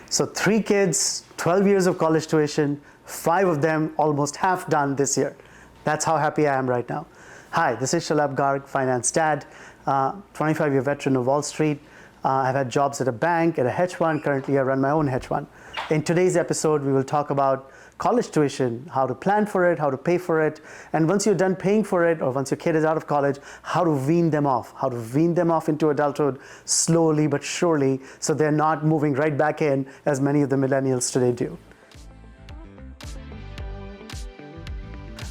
So 3 kids, 12 years of college tuition, 5 of them almost half done this year. That's how happy I am right now. Hi, this is Shalabh Garg, finance dad, 25-year veteran of Wall Street. I've had jobs at a bank, at a hedge fund. Currently, I run my own hedge fund. In today's episode, we will talk about college tuition, how to plan for it, how to pay for it, and once you're done paying for it, or once your kid is out of college, how to wean them off into adulthood slowly but surely, so they're not moving right back in as many of the millennials today do.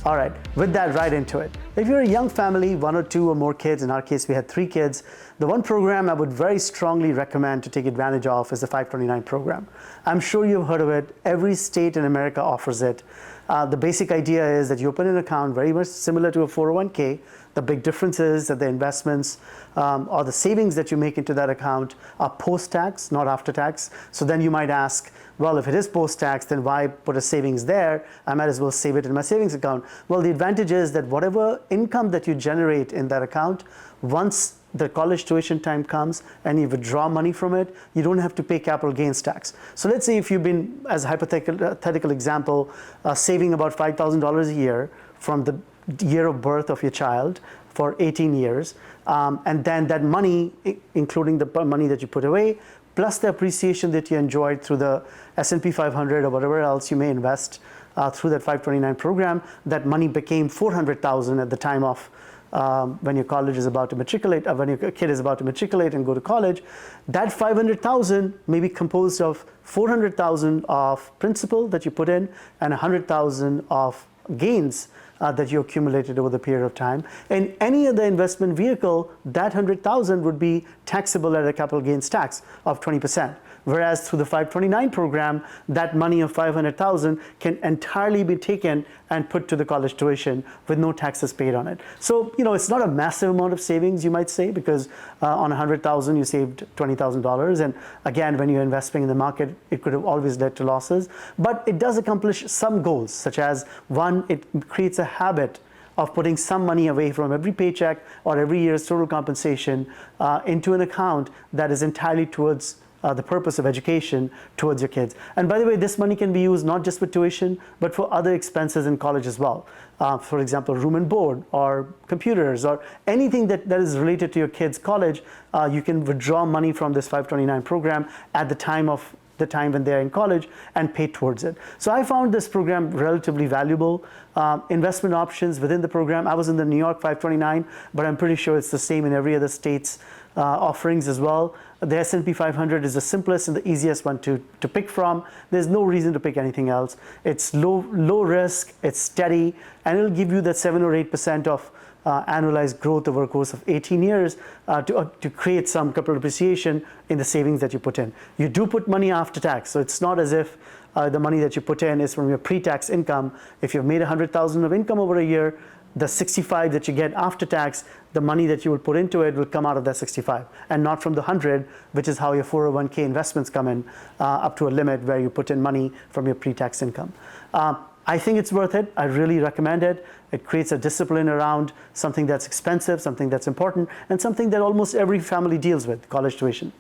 All right, with that, right into it. If you're a young family, 1 or 2 or more kids, in our case we had 3 kids, the one program I would very strongly recommend to take advantage of is the 529 program. I'm sure you've heard of it. Every state in America offers it. The basic idea is that you open an account very much similar to a 401k. The big difference is that the investments or the savings that you make into that account are post-tax, not after-tax. So then you might ask, well, if it is post-tax, then why put a savings there? I might as well save it in my savings account. Well, the advantage is that whatever income that you generate in that account, once the college tuition time comes and you withdraw money from it, you don't have to pay capital gains tax. So let's say if you've been, as a hypothetical example, saving about $5,000 a year from the year of birth of your child for 18 years, and then that money, including the money that you put away, plus the appreciation that you enjoyed through the S&P 500 or whatever else you may invest through that 529 program, that money became $400,000 at the time of when your college is about to matriculate, when your kid is about to matriculate and go to college. That $500,000 may be composed of $400,000 of principal that you put in and $100,000 of gains that you accumulated over the period of time. In any other investment vehicle, that $100,000 would be taxable at a capital gains tax of 20%. Whereas through the 529 program, that money of $500,000 can entirely be taken and put to the college tuition with no taxes paid on it. So, it's not a massive amount of savings, you might say, because on $100,000 you saved $20,000. And again, when you're investing in the market, it could have always led to losses. But it does accomplish some goals, such as, one, it creates a habit of putting some money away from every paycheck or every year's total compensation into an account that is entirely towards the purpose of education towards your kids. And by the way, this money can be used not just for tuition, but for other expenses in college as well. For example, room and board, or computers, or anything that is related to your kids' college, you can withdraw money from this 529 program at the time when they're in college and pay towards it. So I found this program relatively valuable. Investment options within the program, I was in the New York 529, but I'm pretty sure it's the same in every other state's offerings as well. The S&P 500 is the simplest and the easiest one to pick from. There's no reason to pick anything else. It's low risk, it's steady, and it'll give you that 7 or 8% of annualized growth over a course of 18 years to create some capital appreciation in the savings that you put in. You do put money after tax, so it's not as if the money that you put in is from your pre-tax income. If you've made $100,000 of income over a year, the 65 that you get after tax, the money that you will put into it will come out of that 65 and not from the 100, which is how your 401k investments come in up to a limit where you put in money from your pre-tax income. I think it's worth it. I really recommend it. It creates a discipline around something that's expensive, something that's important, and something that almost every family deals with, college tuition.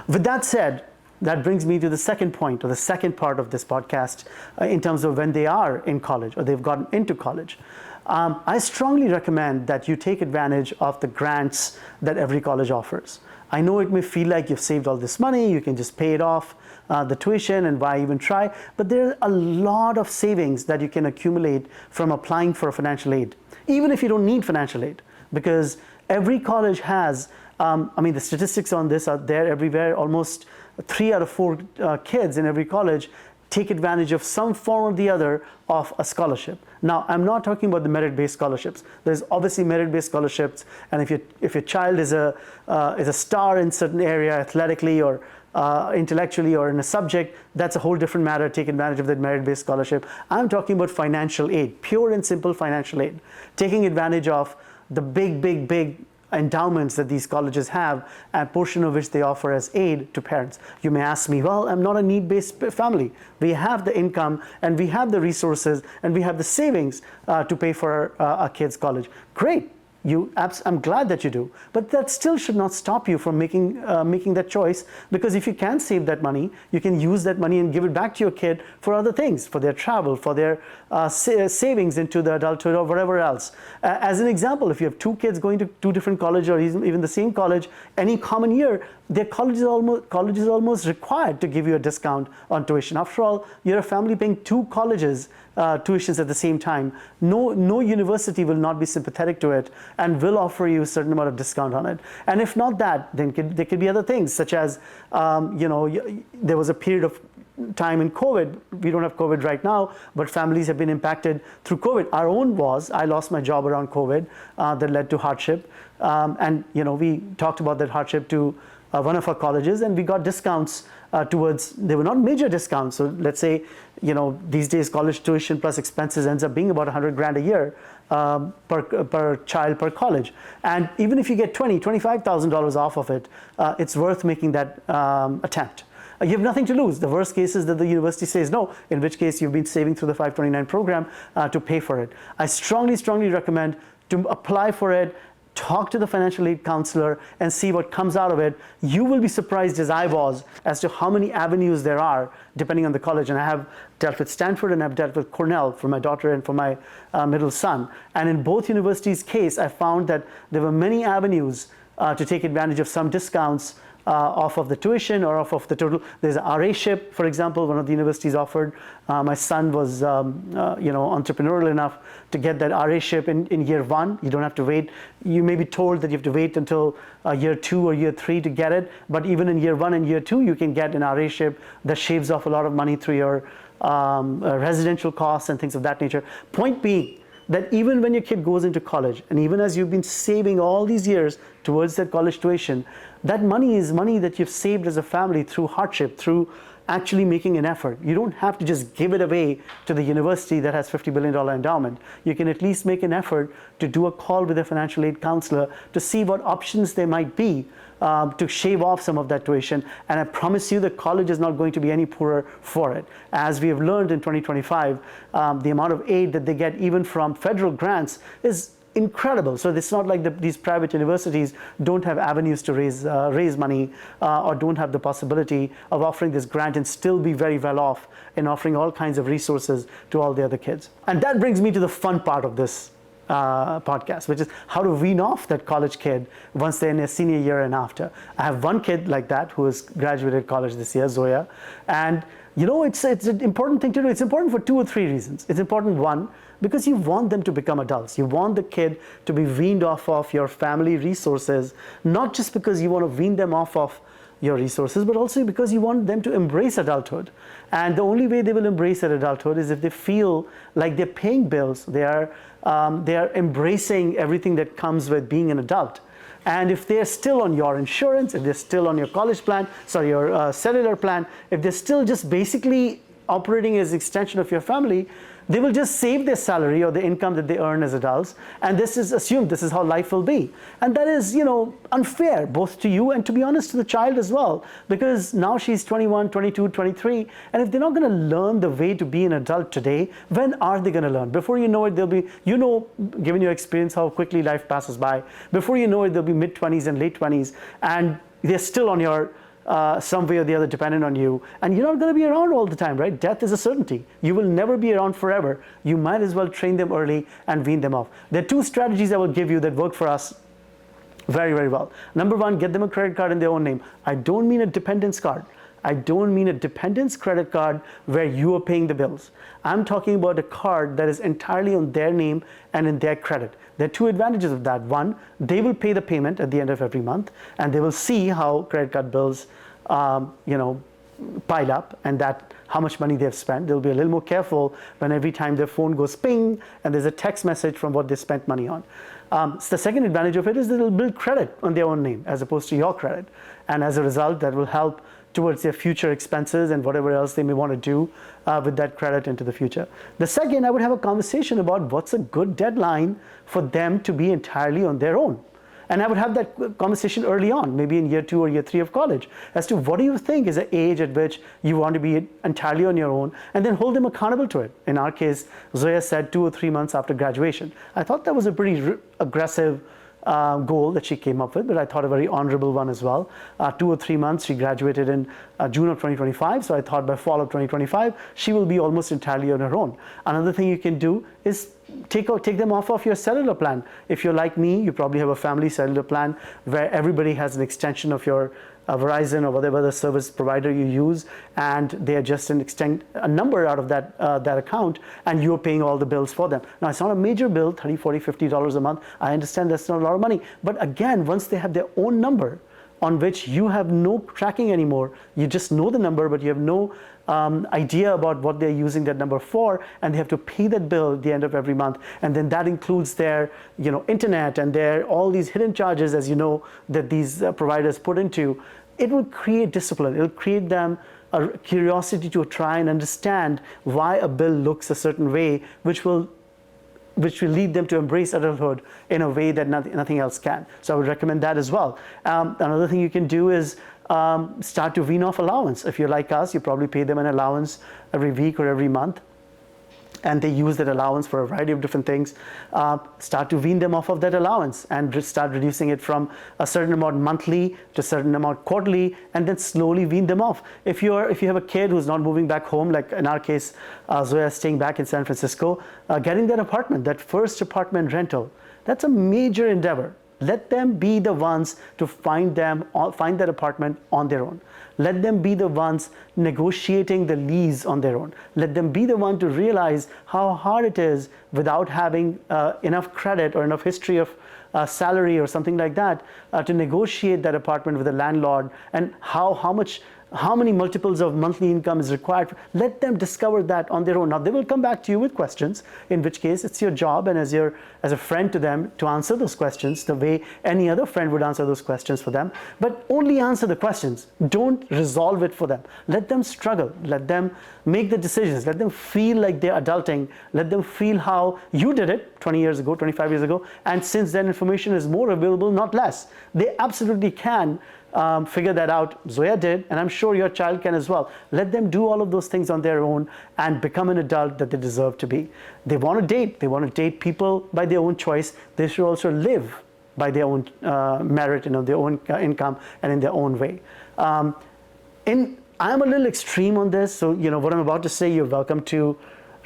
With that said, that brings me to the second point, or the second part of this podcast, in terms of when they are in college or they've gotten into college. I strongly recommend that you take advantage of the grants that every college offers. I know it may feel like you've saved all this money, you can just pay it off, the tuition, and why even try? But there are a lot of savings that you can accumulate from applying for financial aid, even if you don't need financial aid, because every college has, the statistics on this are there everywhere. Almost 3 out of 4 kids in every college take advantage of some form or the other of a scholarship. Now, I'm not talking about the merit-based scholarships. There's obviously merit-based scholarships, and if your child is a star in certain area athletically or intellectually or in a subject, that's a whole different matter. Take advantage of that merit-based scholarship. I'm talking about financial aid, pure and simple financial aid, taking advantage of the big endowments that these colleges have, a portion of which they offer as aid to parents. You may ask me, well, I'm not a need-based family. We have the income and we have the resources and we have the savings to pay for our kids' college. Great. I'm glad that you do, but that still should not stop you from making that choice, because if you can save that money, you can use that money and give it back to your kid for other things, for their travel, for their savings into the adulthood or whatever else. As an example, if you have two kids going to two different colleges or even the same college any common year, their college is almost required to give you a discount on tuition. After all, you're a family paying two colleges tuitions at the same time. No university will not be sympathetic to it and will offer you a certain amount of discount on it. And if not that, then there could be other things, such as there was a period of time in COVID. We don't have COVID right now, but families have been impacted through COVID. Our own was, I lost my job around COVID, that led to hardship. And we talked about that hardship to one of our colleges, and we got discounts towards, they were not major discounts. So let's say, these days college tuition plus expenses ends up being about 100 grand a year per child per college. And even if you get $25,000 off of it, it's worth making that attempt. You have nothing to lose. The worst case is that the university says no, in which case you've been saving through the 529 program to pay for it. I strongly recommend to apply for it. Talk to the financial aid counselor and see what comes out of it. You will be surprised, as I was, as to how many avenues there are depending on the college. And I have dealt with Stanford and I've dealt with Cornell for my daughter and for my middle son. And in both universities' case, I found that there were many avenues to take advantage of some discounts off of the tuition or off of the total. There's an RA-ship, for example, one of the universities offered. My son was entrepreneurial enough to get that RA-ship in year one. You don't have to wait. You may be told that you have to wait until year 2 or year 3 to get it, but even in year 1 and year 2, you can get an RA-ship that shaves off a lot of money through your residential costs and things of that nature. Point being, that even when your kid goes into college, and even as you've been saving all these years towards that college tuition, that money is money that you've saved as a family through hardship, through actually making an effort. You don't have to just give it away to the university that has $50 billion endowment. You can at least make an effort to do a call with a financial aid counselor to see what options there might be to shave off some of that tuition. And I promise you the college is not going to be any poorer for it. As we have learned in 2025, the amount of aid that they get even from federal grants is incredible. So it's not like these private universities don't have avenues to raise money or don't have the possibility of offering this grant and still be very well off in offering all kinds of resources to all the other kids. And that brings me to the fun part of this podcast, which is how to wean off that college kid once they're in their senior year and after. I have one kid like that who has graduated college this year, Zoya, and it's an important thing to do. It's important for 2 or 3 reasons. It's important, one, because you want them to become adults. You want the kid to be weaned off of your family resources, not just because you want to wean them off of your resources, but also because you want them to embrace adulthood. And the only way they will embrace that adulthood is if they feel like they're paying bills, they are embracing everything that comes with being an adult. And if they're still on your insurance, if they're still on your college plan, your cellular plan, if they're still just basically operating as an extension of your family, they will just save their salary or the income that they earn as adults, and this is assumed this is how life will be. And that is, unfair, both to you and, to be honest, to the child as well, because now she's 21, 22, 23, and if they're not going to learn the way to be an adult today, when are they going to learn? Before you know it, they'll be, given your experience how quickly life passes by, before you know it, they'll be mid-20s and late 20s, and they're still on your some way or the other dependent on you, and you're not going to be around all the time, right? Death is a certainty. You will never be around forever. You might as well train them early and wean them off. There are 2 strategies I will give you that work for us very, very well. Number 1, get them a credit card in their own name. I don't mean a dependence card. I don't mean a dependence credit card where you are paying the bills. I'm talking about a card that is entirely on their name and in their credit. There are 2 advantages of that. One, they will pay the payment at the end of every month, and they will see how credit card bills pile up and that how much money they've spent. They'll be a little more careful when every time their phone goes ping and there's a text message from what they spent money on. So the second advantage of it is that they'll build credit on their own name as opposed to your credit. And as a result, that will help towards their future expenses and whatever else they may want to do with that credit into the future. The second, I would have a conversation about what's a good deadline for them to be entirely on their own. And I would have that conversation early on, maybe in year 2 or year 3 of college, as to what do you think is the age at which you want to be entirely on your own, and then hold them accountable to it. In our case, Zoya said 2 or 3 months after graduation. I thought that was a pretty aggressive goal that she came up with, but I thought a very honorable one as well. 2 or 3 months, she graduated in June of 2025, so I thought by fall of 2025, she will be almost entirely on her own. Another thing you can do is take them off of your cellular plan. If you're like me, you probably have a family cellular plan where everybody has an extension of your Verizon or whatever the service provider you use, and they are just a number out of that account, and you're paying all the bills for them. Now, it's not a major bill, $30, $40, $50 a month. I understand that's not a lot of money, but again, once they have their own number on which you have no tracking anymore, you just know the number, but you have no idea about what they're using that number for, and they have to pay that bill at the end of every month, and then that includes their internet and their all these hidden charges, as you know, that these providers put into. It will create discipline. It will create them a curiosity to try and understand why a bill looks a certain way, which will lead them to embrace adulthood in a way that nothing else can. So I would recommend that as well. Another thing you can do is start to wean off allowance. If you're like us, you probably pay them an allowance every week or every month, and they use that allowance for a variety of different things. Start to wean them off of that allowance and start reducing it from a certain amount monthly to a certain amount quarterly, and then slowly wean them off. If you have a kid who's not moving back home, like in our case, Zoya is staying back in San Francisco, getting that apartment, that first apartment rental, that's a major endeavor. Let them be the ones to find that apartment on their own. Let them be the ones negotiating the lease on their own. Let them be the one to realize how hard it is without having enough credit or enough history of salary or something like that to negotiate that apartment with the landlord, and how many multiples of monthly income is required. Let them discover that on their own. Now, they will come back to you with questions, in which case it's your job and as a friend to them to answer those questions the way any other friend would answer those questions for them. But only answer the questions. Don't resolve it for them. Let them struggle. Let them make the decisions. Let them feel like they're adulting. Let them feel how you did it 20 years ago, 25 years ago, and since then information is more available, not less. They absolutely can figure that out. Zoya did, and I'm sure your child can as well. Let them do all of those things on their own and become an adult that they deserve to be. They want to date. They want to date people by their own choice. They should also live by their own merit, their own income, and in their own way. I'm a little extreme on this, so what I'm about to say, you're welcome to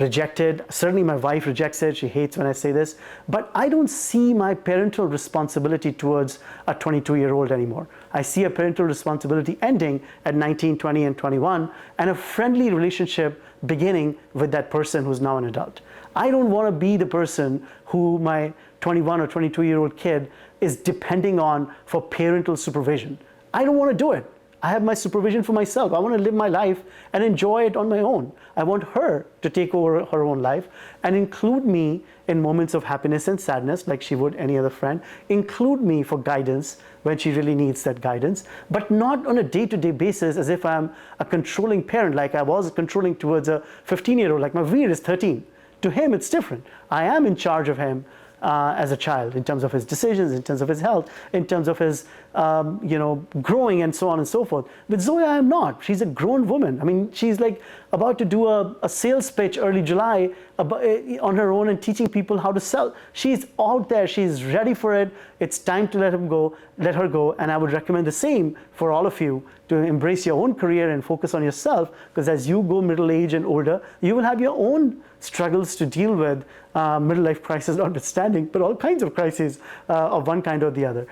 reject it. Certainly my wife rejects it. She hates when I say this, but I don't see my parental responsibility towards a 22-year-old anymore. I see a parental responsibility ending at 19, 20, and 21, and a friendly relationship beginning with that person who's now an adult. I don't want to be the person who my 21 or 22-year-old kid is depending on for parental supervision. I don't want to do it. I have my supervision for myself. I want to live my life and enjoy it on my own. I want her to take over her own life and include me in moments of happiness and sadness like she would any other friend. Include me for guidance when she really needs that guidance, but not on a day-to-day basis as if I'm a controlling parent like I was controlling towards a 15-year-old. Like my wean is 13. To him, it's different. I am in charge of him as a child, in terms of his decisions, in terms of his health, in terms of his growing, and so on and so forth. With Zoya, I am not. She's a grown woman. I mean, she's like about to do a sales pitch early July on her own and teaching people how to sell. She's out there. She's ready for it. It's time to let her go. And I would recommend the same for all of you, to embrace your own career and focus on yourself, because as you go middle age and older, you will have your own struggles to deal with, middle life crisis notwithstanding, but all kinds of crises of one kind or the other.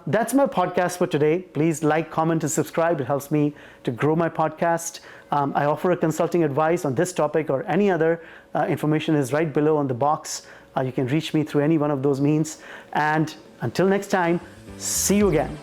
That's my podcast for today. Please like, comment, and subscribe. It helps me to grow my podcast. I offer a consulting advice on this topic or any other. Information is right below on the box. You can reach me through any one of those means. And until next time, see you again.